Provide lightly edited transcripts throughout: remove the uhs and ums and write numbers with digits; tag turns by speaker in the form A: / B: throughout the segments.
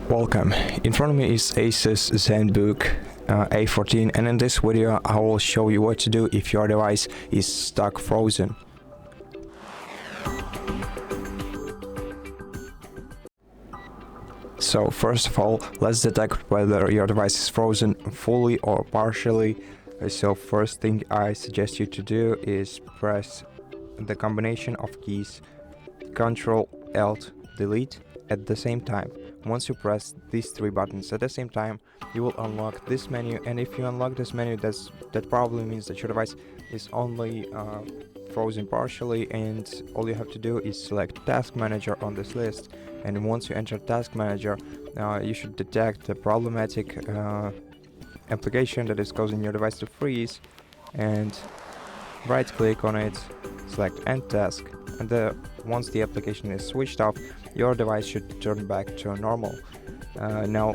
A: Welcome. In front of me is ASUS ZenBook A14, and in this video I will show you what to do if your device is stuck frozen. So first of all, let's detect whether your device is frozen fully or partially. So first thing I suggest you to do is press the combination of keys CTRL ALT DELETE at the same time. Once you press these three buttons at the same time, you will unlock this menu, and if you unlock this menu, that probably means that your device is only frozen partially, and all you have to do is select Task Manager on this list. And once you enter Task Manager, you should detect the problematic application that is causing your device to freeze, and right click on it, select End Task, and once the application is switched off, your device should turn back to normal. Now,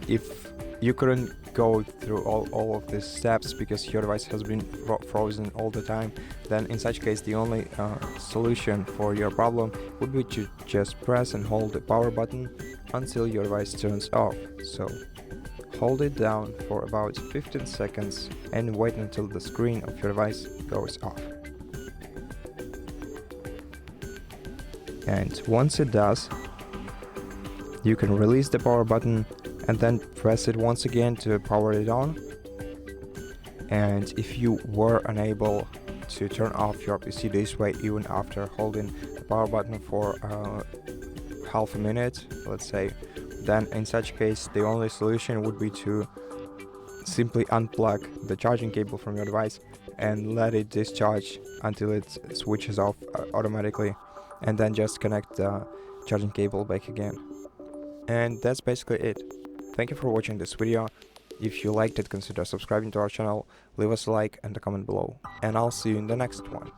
A: if you couldn't go through all of these steps because your device has been frozen all the time, then in such case the only solution for your problem would be to just press and hold the power button until your device turns off. So hold it down for about 15 seconds and wait until the screen of your device goes off. And once it does, you can release the power button and then press it once again to power it on. And if you were unable to turn off your PC this way even after holding the power button for half a minute, let's say, then in such case the only solution would be to simply unplug the charging cable from your device and let it discharge until it switches off automatically, and then just connect the charging cable back again. And that's basically it. Thank you for watching this video. If you liked it, consider subscribing to our channel, leave us a like and a comment below, and I'll see you in the next one.